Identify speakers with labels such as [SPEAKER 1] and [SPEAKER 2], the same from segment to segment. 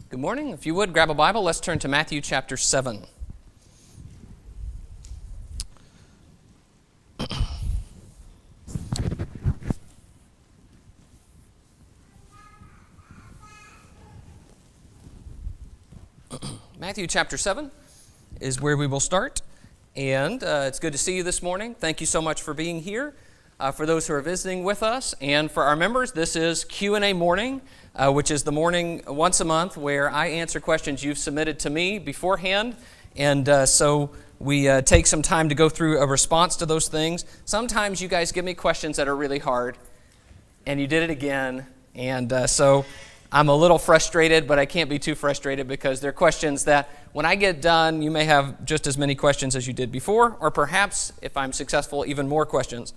[SPEAKER 1] Good morning. If you would, grab a Bible. Let's turn to Matthew chapter 7. Matthew chapter 7 is where we will start. And it's good to see you this morning. Thank you so much for being here. For those who are visiting with us, and for our members, this is Q&A morning, which is the morning once a month where I answer questions you've submitted to me beforehand. And so we take some time to go through a response to those things. Sometimes you guys give me questions that are really hard, and you did it again. And so I'm a little frustrated, but I can't be too frustrated because they're questions that when I get done, you may have just as many questions as you did before, or perhaps, if I'm successful, even more questions.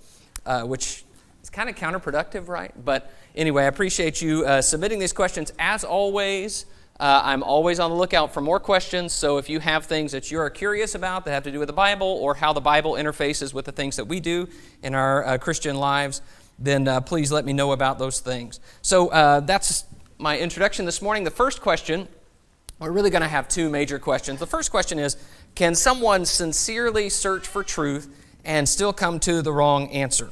[SPEAKER 1] Which is kind of counterproductive, right? But anyway, I appreciate you submitting these questions. As always, I'm always on the lookout for more questions. So if you have things that you are curious about that have to do with the Bible or how the Bible interfaces with the things that we do in our Christian lives, then please let me know about those things. So that's my introduction this morning. The first question, we're really going to have two major questions. The first question is, can someone sincerely search for truth and still come to the wrong answer?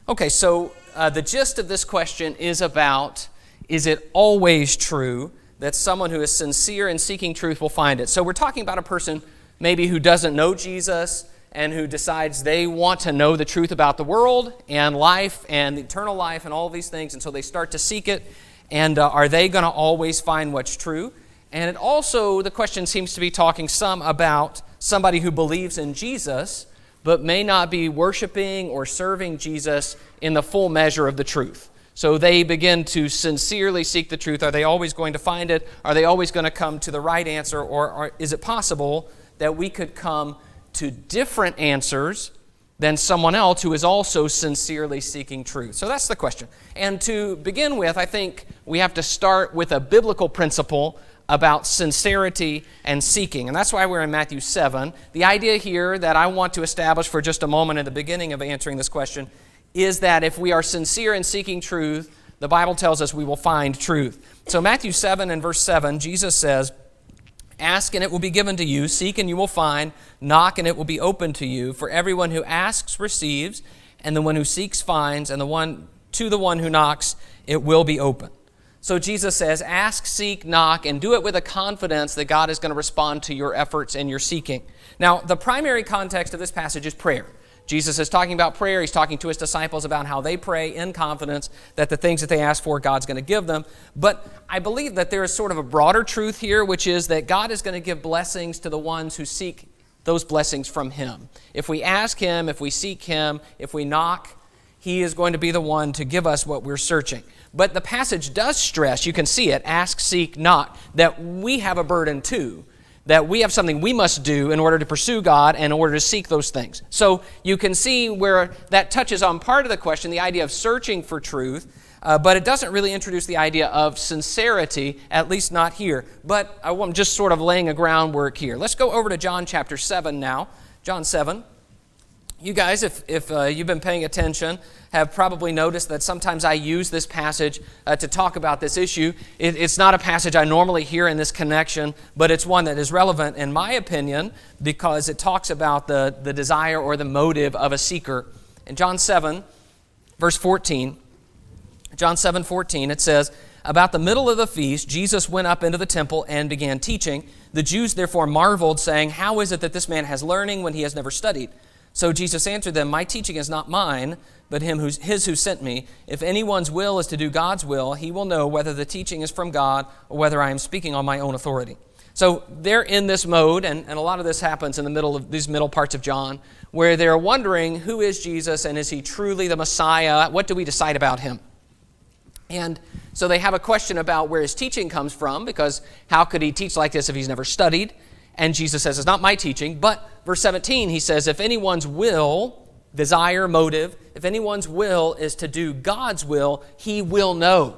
[SPEAKER 1] Okay, so the gist of this question is about, is it always true that someone who is sincere in seeking truth will find it? So we're talking about a person maybe who doesn't know Jesus and who decides they want to know the truth about the world and life and eternal life and all of these things, and so they start to seek it. And are they going to always find what's true? And it also, the question seems to be talking some about somebody who believes in Jesus but may not be worshiping or serving Jesus in the full measure of the truth. So they begin to sincerely seek the truth. Are they always going to find it? Are they always going to come to the right answer? Or is it possible that we could come to different answers than someone else who is also sincerely seeking truth? So that's the question. And to begin with, I think we have to start with a biblical principle about sincerity and seeking. And that's why we're in Matthew 7. The idea here that I want to establish for just a moment at the beginning of answering this question is that if we are sincere in seeking truth, the Bible tells us we will find truth. So Matthew 7 and verse 7, Jesus says, "Ask and it will be given to you, seek and you will find, knock and it will be opened to you. For everyone who asks receives, and the one who seeks finds, and to the one who knocks it will be opened." So Jesus says, ask, seek, knock, and do it with a confidence that God is going to respond to your efforts and your seeking. Now, the primary context of this passage is prayer. Jesus is talking about prayer. He's talking to his disciples about how they pray in confidence that the things that they ask for, God's going to give them. But I believe that there is sort of a broader truth here, which is that God is going to give blessings to the ones who seek those blessings from him. If we ask him, if we seek him, if we knock, he is going to be the one to give us what we're searching. But the passage does stress, you can see it, ask, seek, knock, that we have a burden too, that we have something we must do in order to pursue God and in order to seek those things. So you can see where that touches on part of the question, the idea of searching for truth, but it doesn't really introduce the idea of sincerity, at least not here. But I'm just sort of laying a groundwork here. Let's go over to John chapter 7 now. John 7. You guys, if you've been paying attention, have probably noticed that sometimes I use this passage to talk about this issue. It's not a passage I normally hear in this connection, but it's one that is relevant, in my opinion, because it talks about the desire or the motive of a seeker. In John 7, verse 14, John 7:14, it says, "About the middle of the feast, Jesus went up into the temple and began teaching. The Jews therefore marveled, saying, 'How is it that this man has learning when he has never studied?' So Jesus answered them, 'My teaching is not mine, but his who sent me. If anyone's will is to do God's will, he will know whether the teaching is from God or whether I am speaking on my own authority.'" So they're in this mode, and a lot of this happens in the middle of these middle parts of John, where they're wondering, who is Jesus, and is he truly the Messiah? What do we decide about him? And so they have a question about where his teaching comes from, because how could he teach like this if he's never studied? And Jesus says, it's not my teaching. But verse 17, he says, if anyone's will, desire, motive, if anyone's will is to do God's will, he will know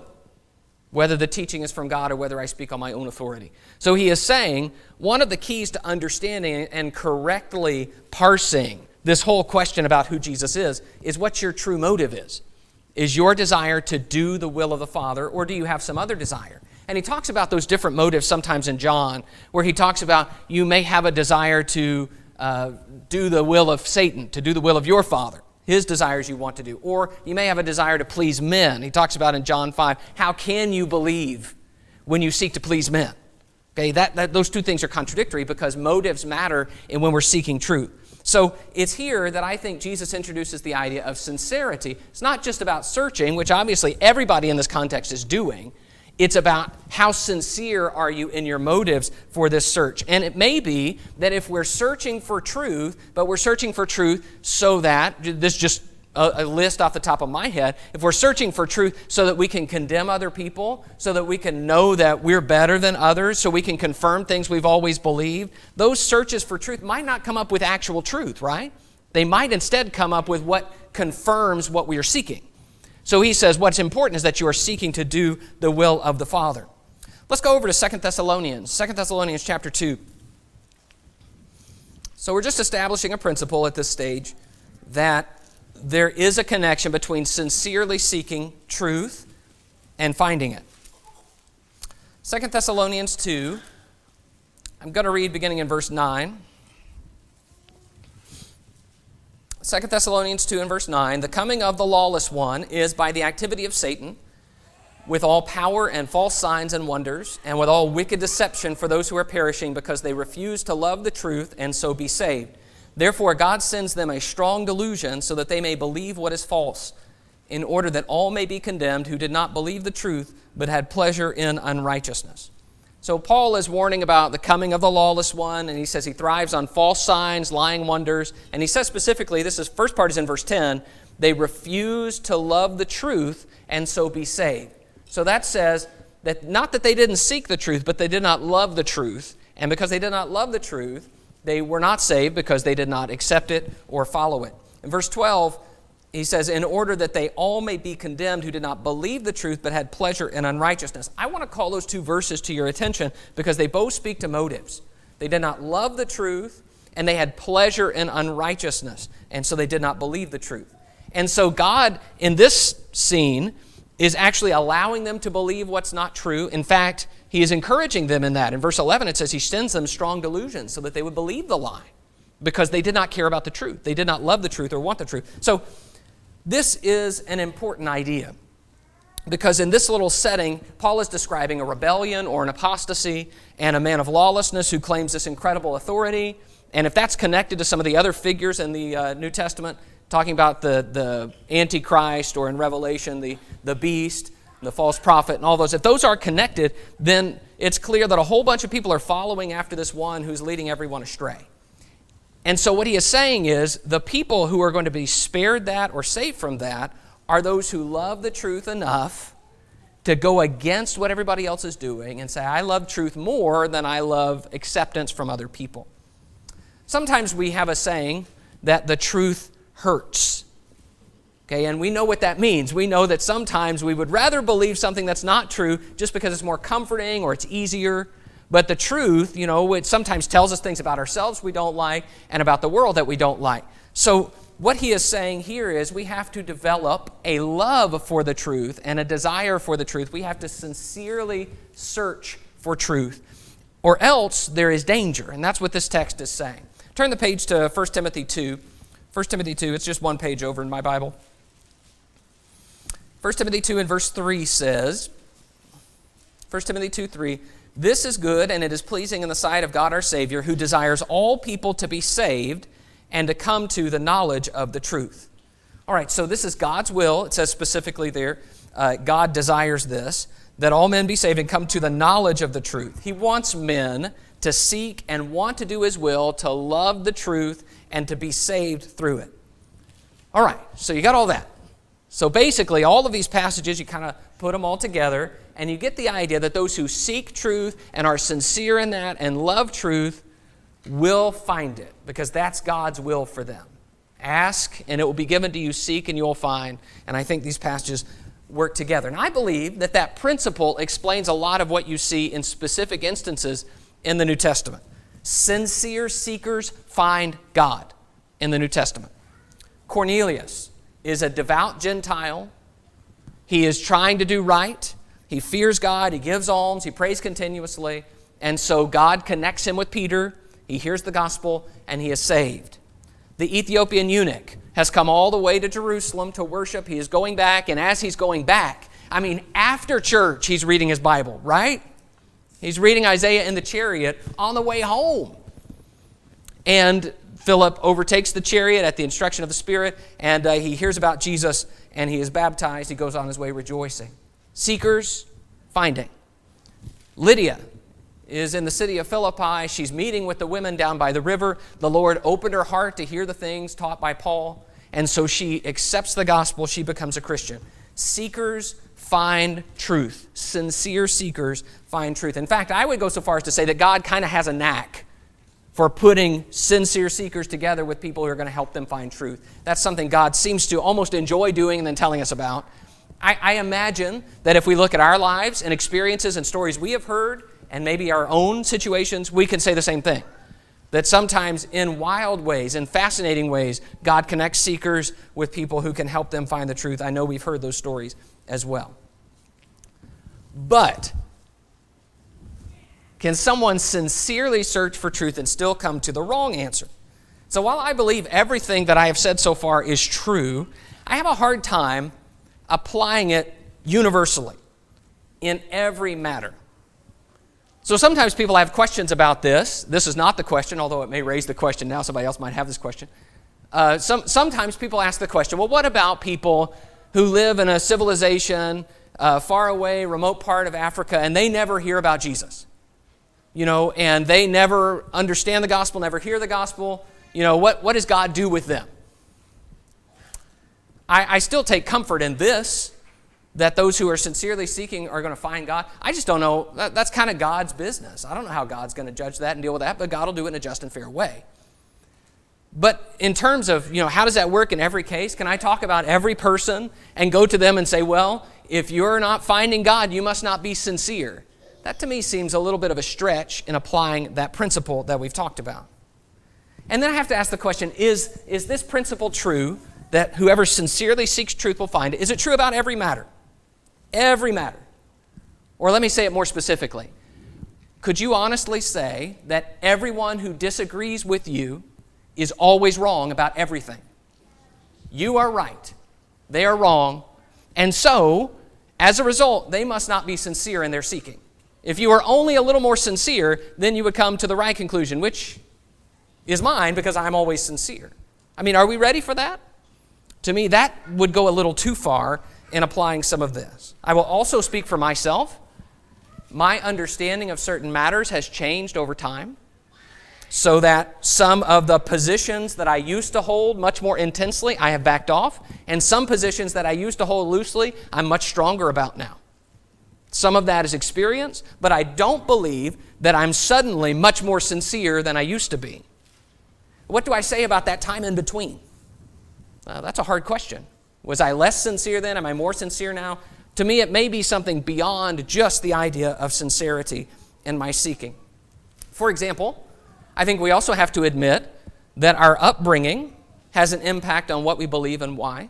[SPEAKER 1] whether the teaching is from God or whether I speak on my own authority. So he is saying one of the keys to understanding and correctly parsing this whole question about who Jesus is what your true motive is. Is your desire to do the will of the Father, or do you have some other desire? And he talks about those different motives sometimes in John, where he talks about you may have a desire to do the will of Satan, to do the will of your father, his desires you want to do. Or you may have a desire to please men. He talks about in John 5, how can you believe when you seek to please men? Okay, those two things are contradictory because motives matter in when we're seeking truth. So it's here that I think Jesus introduces the idea of sincerity. It's not just about searching, which obviously everybody in this context is doing. It's about how sincere are you in your motives for this search. And it may be that if we're searching for truth, but we're searching for truth so that, this is just a list off the top of my head, if we're searching for truth so that we can condemn other people, so that we can know that we're better than others, so we can confirm things we've always believed, those searches for truth might not come up with actual truth, right? They might instead come up with what confirms what we are seeking. So he says what's important is that you are seeking to do the will of the Father. Let's go over to 2 Thessalonians chapter 2. So we're just establishing a principle at this stage that there is a connection between sincerely seeking truth and finding it. 2 Thessalonians 2, I'm going to read beginning in verse 9. 2 Thessalonians 2 and verse 9, the coming of the lawless one is by the activity of Satan, with all power and false signs and wonders, and with all wicked deception for those who are perishing because they refuse to love the truth and so be saved. Therefore, God sends them a strong delusion so that they may believe what is false, in order that all may be condemned who did not believe the truth, but had pleasure in unrighteousness. So Paul is warning about the coming of the lawless one, and he says he thrives on false signs, lying wonders, and he says specifically, first part is in verse 10, they refuse to love the truth and so be saved. So that says that not that they didn't seek the truth, but they did not love the truth, and because they did not love the truth, they were not saved because they did not accept it or follow it. In verse 12, he says, in order that they all may be condemned who did not believe the truth but had pleasure in unrighteousness. I want to call those two verses to your attention because they both speak to motives. They did not love the truth and they had pleasure in unrighteousness, and so they did not believe the truth. And so God, in this scene, is actually allowing them to believe what's not true. In fact, he is encouraging them in that. In verse 11, it says he sends them strong delusions so that they would believe the lie because they did not care about the truth. They did not love the truth or want the truth. So this is an important idea because in this little setting, Paul is describing a rebellion or an apostasy and a man of lawlessness who claims this incredible authority. And if that's connected to some of the other figures in the New Testament, talking about the Antichrist or in Revelation, the beast, the false prophet, and all those, if those are connected, then it's clear that a whole bunch of people are following after this one who's leading everyone astray. And so what he is saying is the people who are going to be spared that or saved from that are those who love the truth enough to go against what everybody else is doing and say, I love truth more than I love acceptance from other people. Sometimes we have a saying that the truth hurts. Okay, and we know what that means. We know that sometimes we would rather believe something that's not true just because it's more comforting or it's easier. But the truth, it sometimes tells us things about ourselves we don't like and about the world that we don't like. So what he is saying here is we have to develop a love for the truth and a desire for the truth. We have to sincerely search for truth, or else there is danger. And that's what this text is saying. Turn the page to 1 Timothy 2. 1 Timothy 2, it's just one page over in my Bible. 1 Timothy 2 and verse 3 says, 1 Timothy 2, 3, this is good and it is pleasing in the sight of God our Savior, who desires all people to be saved and to come to the knowledge of the truth. All right, so this is God's will. It says specifically there, God desires this, that all men be saved and come to the knowledge of the truth. He wants men to seek and want to do His will, to love the truth, and to be saved through it. All right, so you got all that. So basically, all of these passages, you kind of put them all together, and you get the idea that those who seek truth and are sincere in that and love truth will find it, because that's God's will for them. Ask, and it will be given to you. Seek, and you will find. And I think these passages work together. And I believe that that principle explains a lot of what you see in specific instances in the New Testament. Sincere seekers find God in the New Testament. Cornelius is a devout Gentile. He is trying to do right, He fears God, he gives alms, he prays continuously, and so God connects him with Peter, he hears the gospel, and he is saved. The Ethiopian eunuch has come all the way to Jerusalem to worship. He is going back, and as he's going back, after church, he's reading his Bible, right? He's reading Isaiah in the chariot on the way home. And Philip overtakes the chariot at the instruction of the Spirit, and he hears about Jesus, and he is baptized. He goes on his way rejoicing. Seekers, finding. Lydia is in the city of Philippi. She's meeting with the women down by the river. The Lord opened her heart to hear the things taught by Paul, and so she accepts the gospel. She becomes a Christian. Seekers find truth. Sincere seekers find truth. In fact, I would go so far as to say that God kind of has a knack for putting sincere seekers together with people who are going to help them find truth. That's something God seems to almost enjoy doing and then telling us about. I imagine that if we look at our lives and experiences and stories we have heard and maybe our own situations, we can say the same thing. That sometimes in wild ways, in fascinating ways, God connects seekers with people who can help them find the truth. I know we've heard those stories as well. But can someone sincerely search for truth and still come to the wrong answer? So while I believe everything that I have said so far is true, I have a hard time applying it universally in every matter. So sometimes people have questions about this. This is not the question, although it may raise the question now. Somebody else might have this question. Sometimes people ask the question, well, what about people who live in a civilization far away, remote part of Africa, and they never hear about Jesus? And they never understand the gospel, never hear the gospel. What does God do with them? I still take comfort in this, that those who are sincerely seeking are going to find God. I just don't know. That's kind of God's business. I don't know how God's going to judge that and deal with that, but God will do it in a just and fair way. But in terms of, how does that work in every case? Can I talk about every person and go to them and say, well, if you're not finding God, you must not be sincere? That to me seems a little bit of a stretch in applying that principle that we've talked about. And then I have to ask the question, is this principle true, that whoever sincerely seeks truth will find it? Is it true about every matter? Every matter. Or let me say it more specifically. Could you honestly say that everyone who disagrees with you is always wrong about everything? You are right. They are wrong. And so, as a result, they must not be sincere in their seeking. If you are only a little more sincere, then you would come to the right conclusion, which is mine because I'm always sincere. Are we ready for that? To me, that would go a little too far in applying some of this. I will also speak for myself. My understanding of certain matters has changed over time, so that some of the positions that I used to hold much more intensely, I have backed off, and some positions that I used to hold loosely, I'm much stronger about now. Some of that is experience, but I don't believe that I'm suddenly much more sincere than I used to be. What do I say about that time in between? That's a hard question. Was I less sincere then? Am I more sincere now? To me, it may be something beyond just the idea of sincerity in my seeking. For example, I think we also have to admit that our upbringing has an impact on what we believe and why.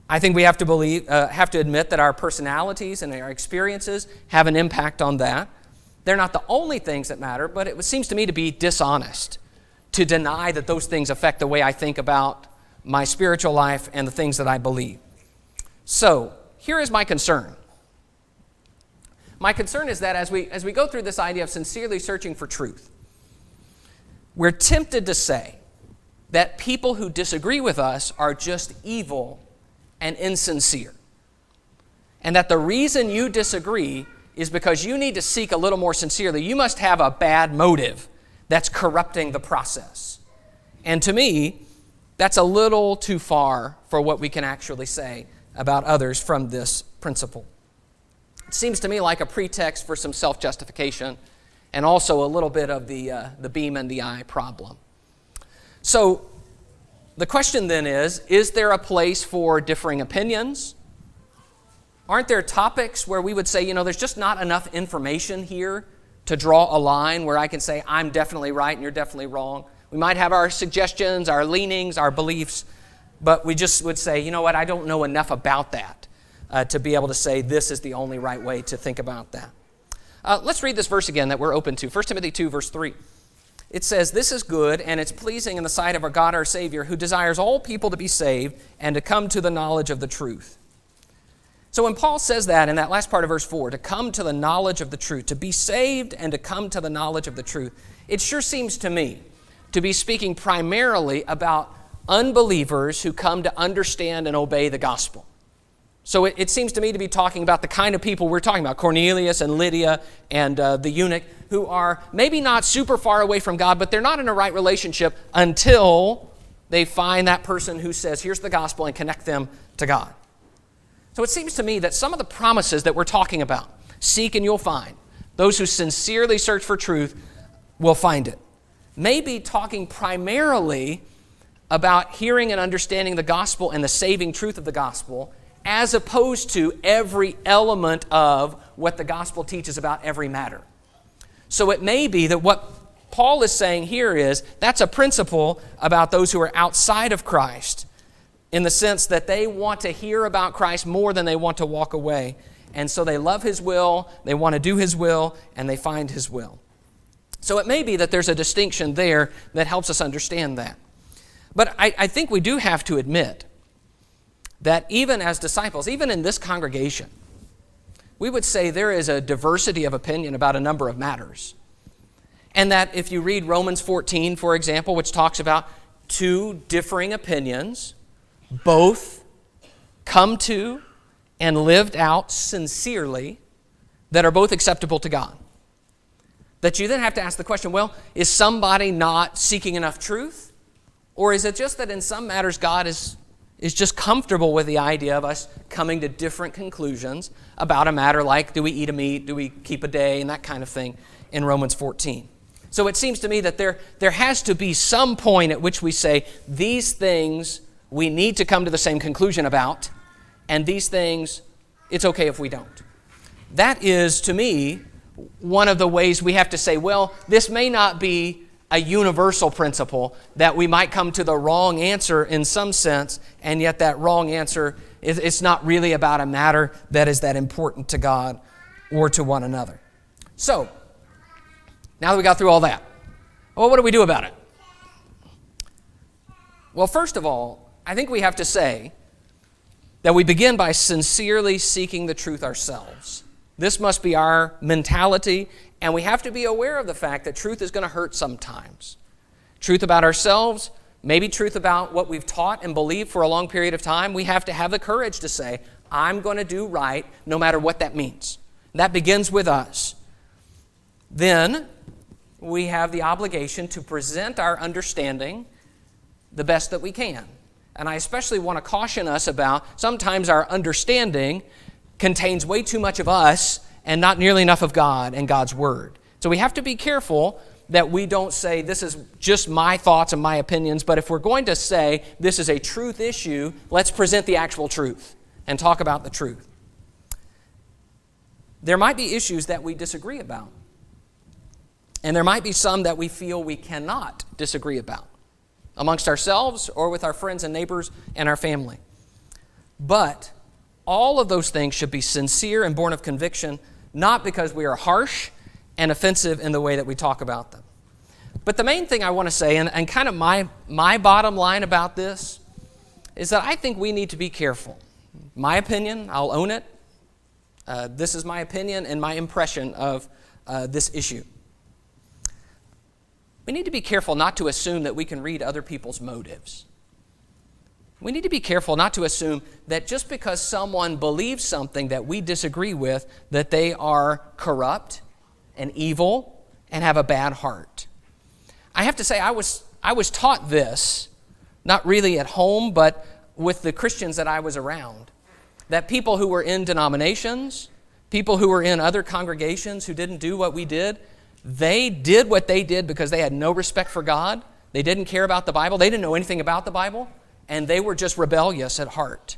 [SPEAKER 1] I think we have to admit that our personalities and our experiences have an impact on that. They're not the only things that matter, but it seems to me to be dishonest to deny that those things affect the way I think about my spiritual life and the things that I believe. So, here is my concern. My concern is that as we go through this idea of sincerely searching for truth, we're tempted to say that people who disagree with us are just evil and insincere. And that the reason you disagree is because you need to seek a little more sincerely. You must have a bad motive that's corrupting the process. And to me, that's a little too far for what we can actually say about others from this principle. It seems to me like a pretext for some self-justification and also a little bit of the beam in the eye problem. So the question then is there a place for differing opinions? Aren't there topics where we would say, there's just not enough information here to draw a line where I can say I'm definitely right and you're definitely wrong? We might have our suggestions, our leanings, our beliefs, but we just would say, I don't know enough about that to be able to say this is the only right way to think about that. Let's read this verse again that we're open to. 1 Timothy 2, verse 3. It says, "This is good, and it's pleasing in the sight of our God our Savior, who desires all people to be saved and to come to the knowledge of the truth." So when Paul says that in that last part of verse 4, to come to the knowledge of the truth, to be saved and to come to the knowledge of the truth, it sure seems to me to be speaking primarily about unbelievers who come to understand and obey the gospel. So it seems to me to be talking about the kind of people we're talking about, Cornelius and Lydia and the eunuch, who are maybe not super far away from God, but they're not in a right relationship until they find that person who says, here's the gospel, and connect them to God. So it seems to me that some of the promises that we're talking about, seek and you'll find, those who sincerely search for truth will find it, may be talking primarily about hearing and understanding the gospel and the saving truth of the gospel, as opposed to every element of what the gospel teaches about every matter. So it may be that what Paul is saying here is that's a principle about those who are outside of Christ, in the sense that they want to hear about Christ more than they want to walk away. And so they love His will, they want to do His will, and they find His will. So it may be that there's a distinction there that helps us understand that. But I think we do have to admit that even as disciples, even in this congregation, we would say there is a diversity of opinion about a number of matters. And that if you read Romans 14, for example, which talks about two differing opinions, both come to and lived out sincerely, that are both acceptable to God. That you then have to ask the question, well, is somebody not seeking enough truth? Or is it just that in some matters God is just comfortable with the idea of us coming to different conclusions about a matter like, do we eat a meat, do we keep a day, and that kind of thing in Romans 14. So it seems to me that there has to be some point at which we say, these things we need to come to the same conclusion about, and these things, it's okay if we don't. That is, to me, one of the ways we have to say, well, this may not be a universal principle, that we might come to the wrong answer in some sense, and yet that wrong answer, it's not really about a matter that is that important to God or to one another. So, now that we got through all that, well, what do we do about it? Well, first of all, I think we have to say that we begin by sincerely seeking the truth ourselves. This must be our mentality, and we have to be aware of the fact that truth is going to hurt sometimes. Truth about ourselves, maybe truth about what we've taught and believed for a long period of time. We have to have the courage to say, I'm going to do right no matter what that means. That begins with us. Then we have the obligation to present our understanding the best that we can. And I especially want to caution us about sometimes our understanding contains way too much of us and not nearly enough of God and God's Word. So we have to be careful that we don't say this is just my thoughts and my opinions, but if we're going to say this is a truth issue, let's present the actual truth and talk about the truth. There might be issues that we disagree about, and there might be some that we feel we cannot disagree about amongst ourselves or with our friends and neighbors and our family. But all of those things should be sincere and born of conviction, not because we are harsh and offensive in the way that we talk about them. But the main thing I want to say, and kind of my bottom line about this, is that I think we need to be careful. My opinion, I'll own it. This is my opinion and my impression of this issue. We need to be careful not to assume that we can read other people's motives. We need to be careful not to assume that just because someone believes something that we disagree with, that they are corrupt and evil and have a bad heart. I have to say, I was taught this, not really at home, but with the Christians that I was around, that people who were in denominations, people who were in other congregations who didn't do what we did, they did what they did because they had no respect for God. They didn't care about the Bible. They didn't know anything about the Bible. And they were just rebellious at heart.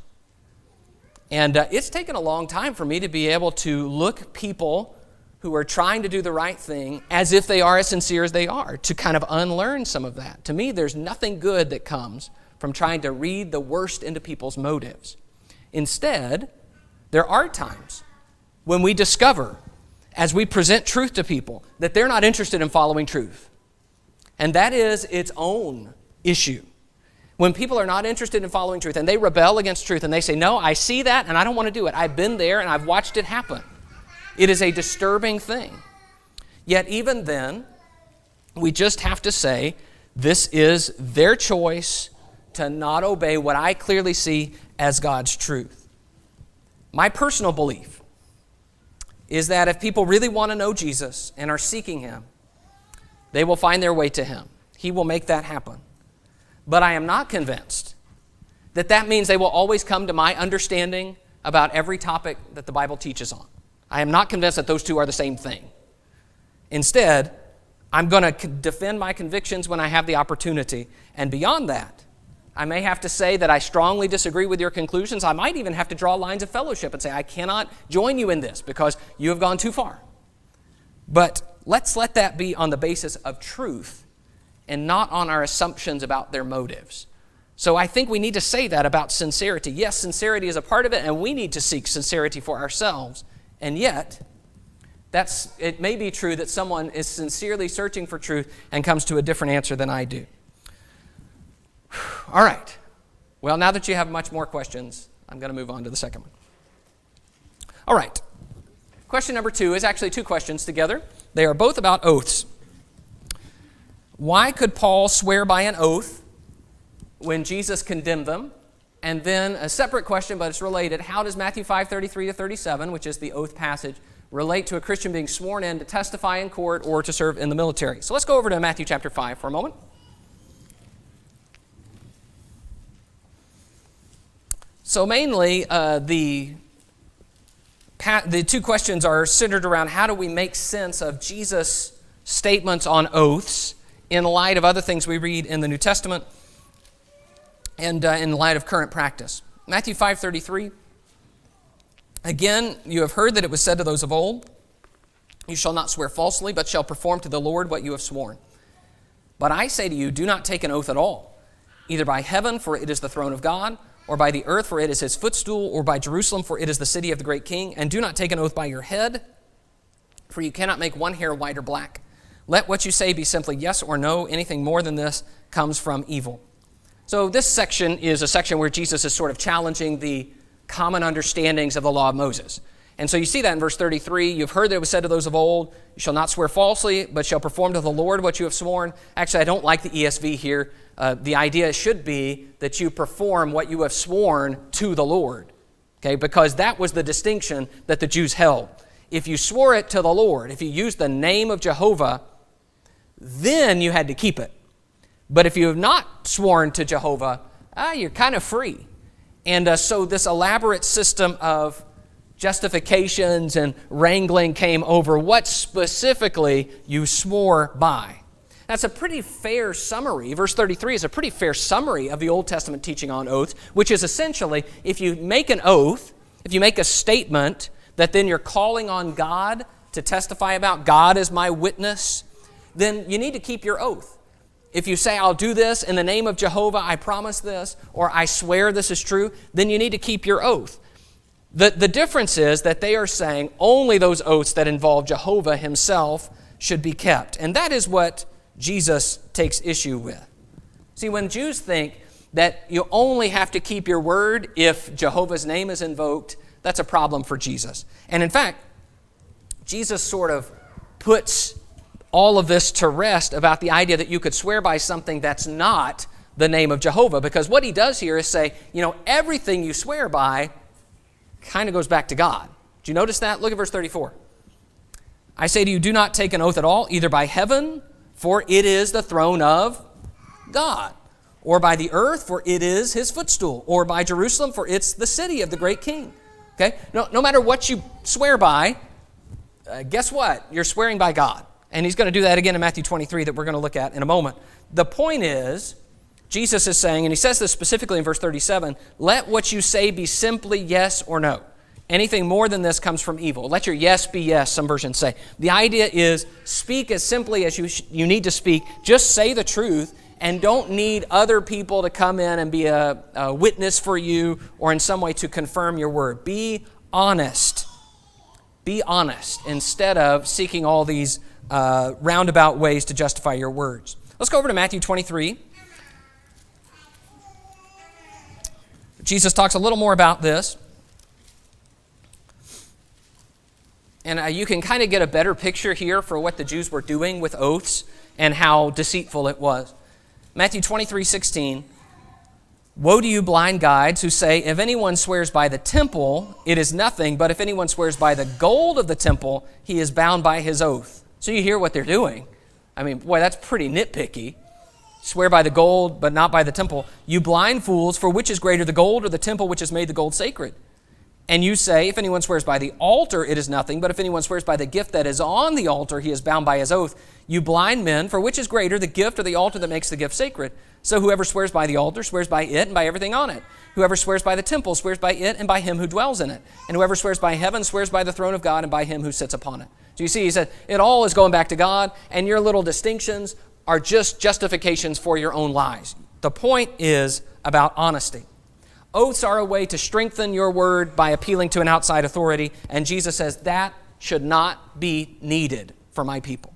[SPEAKER 1] And it's taken a long time for me to be able to look people who are trying to do the right thing as if they are as sincere as they are, to kind of unlearn some of that. To me, there's nothing good that comes from trying to read the worst into people's motives. Instead, There are times when we discover, as we present truth to people, that they're not interested in following truth. And that is its own issue. When people are not interested in following truth and they rebel against truth and they say, no, I see that and I don't want to do it. I've been there and I've watched it happen. It is a disturbing thing. Yet even then, we just have to say, this is their choice to not obey what I clearly see as God's truth. My personal belief is that if people really want to know Jesus and are seeking Him, they will find their way to Him. He will make that happen. But I am not convinced that that means they will always come to my understanding about every topic that the Bible teaches on. I am not convinced that those two are the same thing. Instead, I'm going to defend my convictions when I have the opportunity. And beyond that, I may have to say that I strongly disagree with your conclusions. I might even have to draw lines of fellowship and say, I cannot join you in this because you have gone too far. But let's let that be on the basis of truth and not on our assumptions about their motives. So I think we need to say that about sincerity. Yes, sincerity is a part of it, and we need to seek sincerity for ourselves. And yet, it may be true that someone is sincerely searching for truth and comes to a different answer than I do. All right. Well, now that you have much more questions, I'm going to move on to the second one. All right. Question number 2 is actually 2 questions together. They are both about oaths. Why could Paul swear by an oath when Jesus condemned them? And then a separate question, but it's related. How does Matthew 5:33 to 37, which is the oath passage, relate to a Christian being sworn in to testify in court or to serve in the military? So let's go over to Matthew chapter 5 for a moment. So mainly, the 2 questions are centered around how do we make sense of Jesus' statements on oaths in light of other things we read in the New Testament and in light of current practice. Matthew 5:33, again, you have heard that it was said to those of old, you shall not swear falsely, but shall perform to the Lord what you have sworn. But I say to you, do not take an oath at all, either by heaven, for it is the throne of God, or by the earth, for it is His footstool, or by Jerusalem, for it is the city of the great King. And do not take an oath by your head, for you cannot make one hair white or black. Let what you say be simply yes or no. Anything more than this comes from evil. So this section is a section where Jesus is sort of challenging the common understandings of the law of Moses. And so you see that in verse 33, you've heard that it was said to those of old, you shall not swear falsely, but shall perform to the Lord what you have sworn. Actually, I don't like the ESV here. The idea should be that you perform what you have sworn to the Lord, okay? Because that was the distinction that the Jews held. If you swore it to the Lord, if you used the name of Jehovah, then you had to keep it. But if you have not sworn to Jehovah, you're kind of free. And so this elaborate system of justifications and wrangling came over what specifically you swore by. That's a pretty fair summary. Verse 33 is a pretty fair summary of the Old Testament teaching on oaths, which is essentially if you make an oath, if you make a statement that then you're calling on God to testify about, God is my witness, then you need to keep your oath. If you say, I'll do this in the name of Jehovah, I promise this, or I swear this is true, then you need to keep your oath. The difference is that they are saying only those oaths that involve Jehovah Himself should be kept. And that is what Jesus takes issue with. See, when Jews think that you only have to keep your word if Jehovah's name is invoked, that's a problem for Jesus. And in fact, Jesus sort of puts all of this to rest about the idea that you could swear by something that's not the name of Jehovah. Because what He does here is say, everything you swear by kind of goes back to God. Do you notice that? Look at verse 34. I say to you, do not take an oath at all, either by heaven, for it is the throne of God, or by the earth, for it is His footstool, or by Jerusalem, for it's the city of the great King. Okay? No matter what you swear by, guess what? You're swearing by God. And He's going to do that again in Matthew 23 that we're going to look at in a moment. The point is, Jesus is saying, and He says this specifically in verse 37, let what you say be simply yes or no. Anything more than this comes from evil. Let your yes be yes, some versions say. The idea is speak as simply as you need to speak. Just say the truth and don't need other people to come in and be a witness for you or in some way to confirm your word. Be honest. Be honest instead of seeking all these roundabout ways to justify your words. Let's go over to Matthew 23. Jesus talks a little more about this. And you can kind of get a better picture here for what the Jews were doing with oaths and how deceitful it was. Matthew 23:16. Woe to you, blind guides, who say, if anyone swears by the temple, it is nothing, but if anyone swears by the gold of the temple, he is bound by his oath. So you hear what they're doing. I mean, boy, that's pretty nitpicky. Swear by the gold, but not by the temple. You blind fools, for which is greater, the gold or the temple which has made the gold sacred? And you say, if anyone swears by the altar, it is nothing, but if anyone swears by the gift that is on the altar, he is bound by his oath. You blind men, for which is greater, the gift or the altar that makes the gift sacred? So whoever swears by the altar swears by it and by everything on it. Whoever swears by the temple swears by it and by him who dwells in it. And whoever swears by heaven swears by the throne of God and by him who sits upon it. So you see, he said, it all is going back to God, and your little distinctions are just justifications for your own lies. The point is about honesty. Oaths are a way to strengthen your word by appealing to an outside authority, and Jesus says that should not be needed for my people.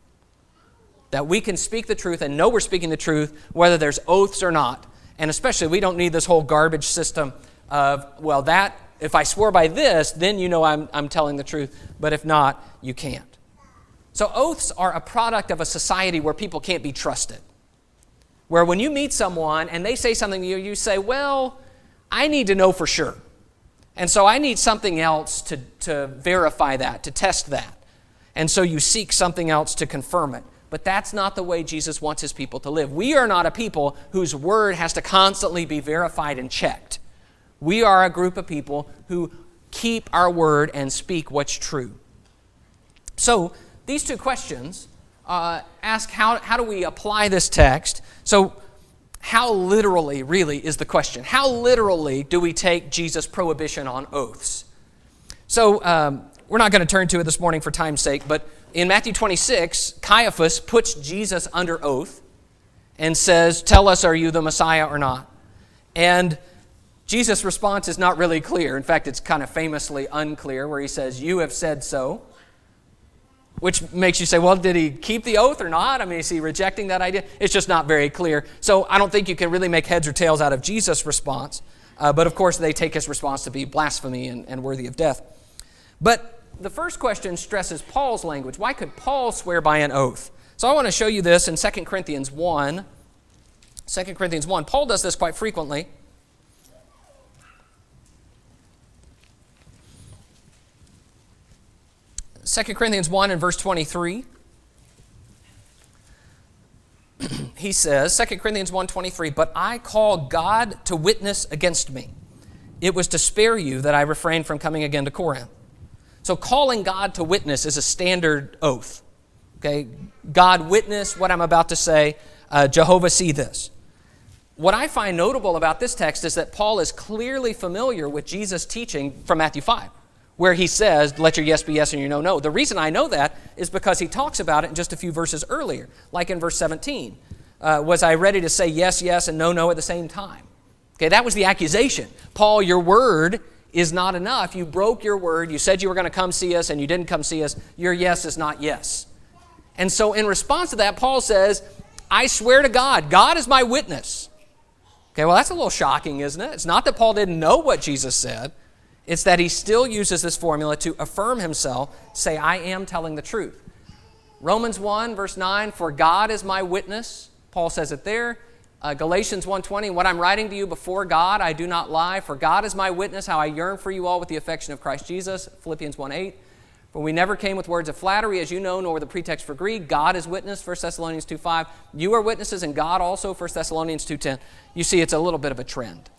[SPEAKER 1] That we can speak the truth and know we're speaking the truth, whether there's oaths or not. And especially, we don't need this whole garbage system of, well, that, if I swore by this, then you know I'm telling the truth, but if not, you can't. So oaths are a product of a society where people can't be trusted. Where when you meet someone and they say something to you, you say, well, I need to know for sure. And so I need something else to verify that, to test that. And so you seek something else to confirm it. But that's not the way Jesus wants his people to live. We are not a people whose word has to constantly be verified and checked. We are a group of people who keep our word and speak what's true. So these two questions ask how do we apply this text? So how literally, really, is the question? How literally do we take Jesus' prohibition on oaths? So we're not going to turn to it this morning for time's sake, but in Matthew 26, Caiaphas puts Jesus under oath and says, tell us, are you the Messiah or not? And Jesus' response is not really clear. In fact, it's kind of famously unclear, where he says, you have said so. Which makes you say, well, did he keep the oath or not? I mean, is he rejecting that idea? It's just not very clear. So I don't think you can really make heads or tails out of Jesus' response. But of course, they take his response to be blasphemy and worthy of death. But the first question stresses Paul's language. Why could Paul swear by an oath? So I want to show you this in 2 Corinthians 1. 2 Corinthians 1. Paul does this quite frequently. Second Corinthians 1 and verse 23. He says, 2 Corinthians 1:23, but I call God to witness against me. It was to spare you that I refrained from coming again to Corinth. So calling God to witness is a standard oath. Okay, God witness what I'm about to say. Jehovah see this. What I find notable about this text is that Paul is clearly familiar with Jesus' teaching from Matthew 5, where he says, let your yes be yes and your no, no. The reason I know that is because he talks about it in just a few verses earlier, like in verse 17. Was I ready to say yes, yes, and no, no at the same time? Okay, that was the accusation. Paul, your word is not enough. You broke your word. You said you were going to come see us, and you didn't come see us. Your yes is not yes. And so in response to that, Paul says, I swear to God, God is my witness. Okay, well, that's a little shocking, isn't it? It's not that Paul didn't know what Jesus said. It's that he still uses this formula to affirm himself, say, I am telling the truth. Romans 1, verse 9, for God is my witness. Paul says it there. Galatians 1:20, what I'm writing to you before God, I do not lie, for God is my witness, how I yearn for you all with the affection of Christ Jesus. Philippians 1:8, for we never came with words of flattery, as you know, nor with a pretext for greed. God is witness, 1 Thessalonians 2:5. You are witnesses, and God also, 1 Thessalonians 2:10. You see, it's a little bit of a trend.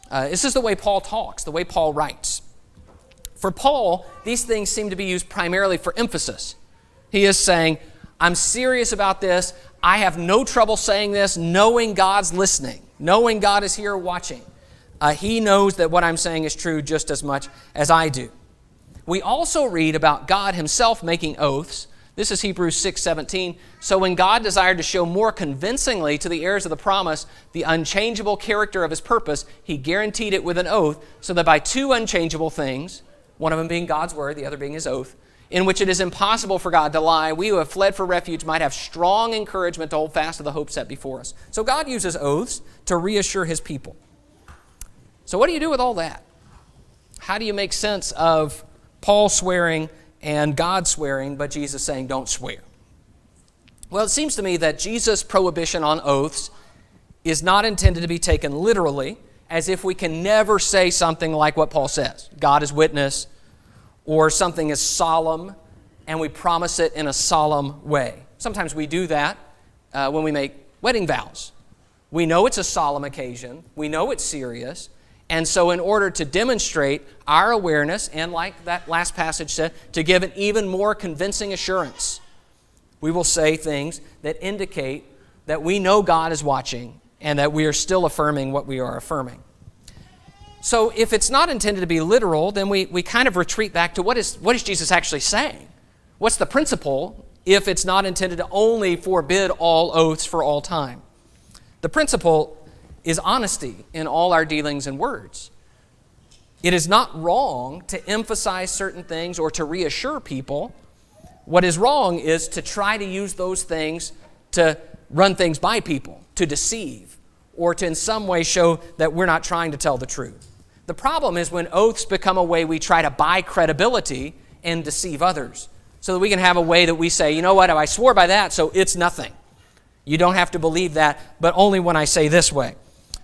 [SPEAKER 1] This is the way Paul talks, the way Paul writes. For Paul, these things seem to be used primarily for emphasis. He is saying, I'm serious about this. I have no trouble saying this, knowing God's listening, knowing God is here watching. He knows that what I'm saying is true just as much as I do. We also read about God himself making oaths. This is Hebrews 6:17. So when God desired to show more convincingly to the heirs of the promise the unchangeable character of his purpose, he guaranteed it with an oath, so that by two unchangeable things, one of them being God's word, the other being his oath, in which it is impossible for God to lie, we who have fled for refuge might have strong encouragement to hold fast to the hope set before us. So God uses oaths to reassure his people. So what do you do with all that? How do you make sense of Paul swearing and God swearing, but Jesus saying don't swear? Well, it seems to me that Jesus' prohibition on oaths is not intended to be taken literally, as if we can never say something like what Paul says, God is witness, or something is solemn, and we promise it in a solemn way. Sometimes we do that when we make wedding vows. We know it's a solemn occasion, we know it's serious, and so in order to demonstrate our awareness, and like that last passage said, to give an even more convincing assurance, we will say things that indicate that we know God is watching and that we are still affirming what we are affirming. So if it's not intended to be literal, then we kind of retreat back to what is Jesus actually saying? What's the principle if it's not intended to only forbid all oaths for all time? The principle is honesty in all our dealings and words. It is not wrong to emphasize certain things or to reassure people. What is wrong is to try to use those things to run things by people, to deceive, or to in some way show that we're not trying to tell the truth. The problem is when oaths become a way we try to buy credibility and deceive others, so that we can have a way that we say, you know what, I swore by that, so it's nothing. You don't have to believe that, but only when I say this way.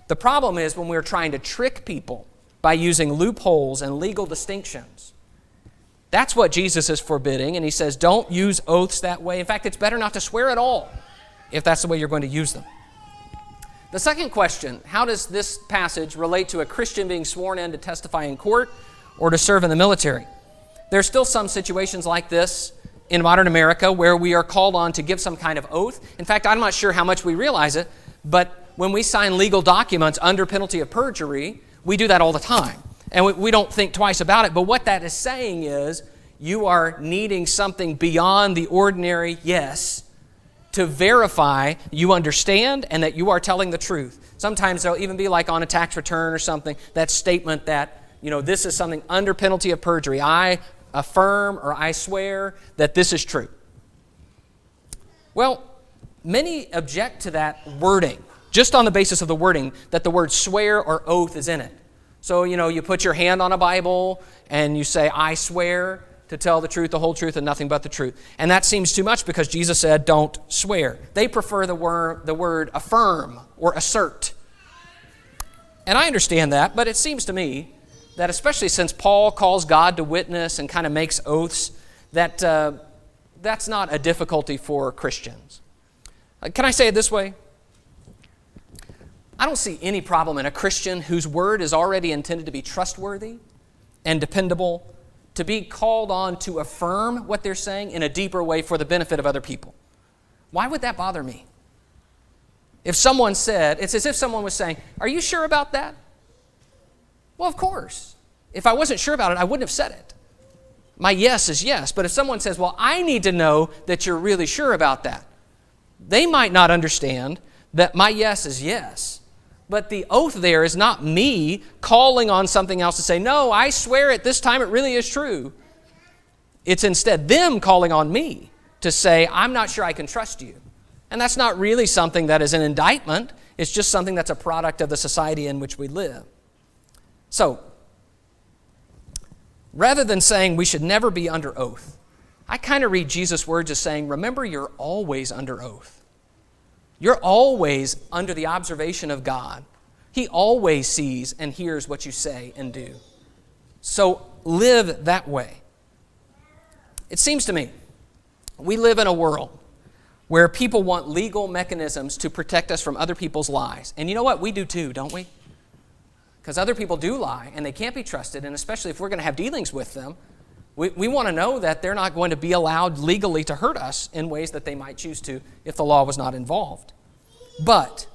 [SPEAKER 1] The problem is when we're trying to trick people by using loopholes and legal distinctions. That's what Jesus is forbidding, and he says don't use oaths that way. In fact, it's better not to swear at all if that's the way you're going to use them. The second question, how does this passage relate to a Christian being sworn in to testify in court or to serve in the military? There's still some situations like this in modern America where we are called on to give some kind of oath. In fact, I'm not sure how much we realize it, but when we sign legal documents under penalty of perjury, we do that all the time. And we don't think twice about it, but what that is saying is you are needing something beyond the ordinary yes to verify you understand and that you are telling the truth. Sometimes there'll even be like on a tax return or something, that statement that, this is something under penalty of perjury. I affirm or I swear that this is true. Well, many object to that wording, just on the basis of the wording, that the word swear or oath is in it. So, you put your hand on a Bible and you say, I swear to tell the truth, the whole truth, and nothing but the truth. And that seems too much because Jesus said, don't swear. They prefer the word affirm or assert. And I understand that, but it seems to me that especially since Paul calls God to witness and kind of makes oaths, that that's not a difficulty for Christians. Can I say it this way? I don't see any problem in a Christian whose word is already intended to be trustworthy and dependable to be called on to affirm what they're saying in a deeper way for the benefit of other people. Why would that bother me? If someone said, it's as if someone was saying, are you sure about that? Well, of course. If I wasn't sure about it, I wouldn't have said it. My yes is yes. But if someone says, well, I need to know that you're really sure about that, they might not understand that my yes is yes. But the oath there is not me calling on something else to say, no, I swear it, this time it really is true. It's instead them calling on me to say, I'm not sure I can trust you. And that's not really something that is an indictment. It's just something that's a product of the society in which we live. So, rather than saying we should never be under oath, I kind of read Jesus' words as saying, remember, you're always under oath. You're always under the observation of God. He always sees and hears what you say and do. So live that way. It seems to me we live in a world where people want legal mechanisms to protect us from other people's lies. And you know what? We do too, don't we? Because other people do lie and they can't be trusted, and especially if we're going to have dealings with them, we want to know that they're not going to be allowed legally to hurt us in ways that they might choose to if the law was not involved. But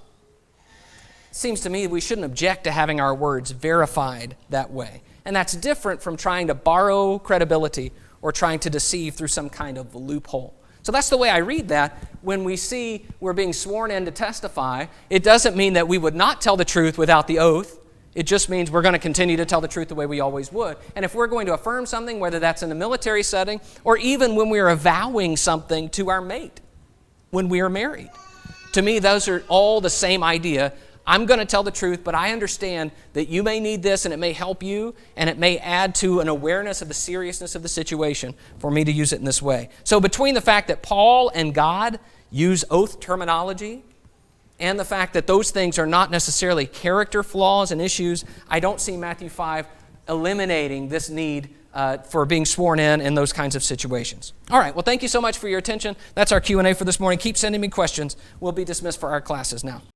[SPEAKER 1] it seems to me we shouldn't object to having our words verified that way. And that's different from trying to borrow credibility or trying to deceive through some kind of loophole. So that's the way I read that. When we see we're being sworn in to testify, it doesn't mean that we would not tell the truth without the oath. It just means we're going to continue to tell the truth the way we always would. And if we're going to affirm something, whether that's in a military setting or even when we're avowing something to our mate when we are married, to me, those are all the same idea. I'm going to tell the truth, but I understand that you may need this and it may help you and it may add to an awareness of the seriousness of the situation for me to use it in this way. So between the fact that Paul and God use oath terminology and the fact that those things are not necessarily character flaws and issues, I don't see Matthew 5 eliminating this need for being sworn in those kinds of situations. All right, well, thank you so much for your attention. That's our Q&A for this morning. Keep sending me questions. We'll be dismissed for our classes now.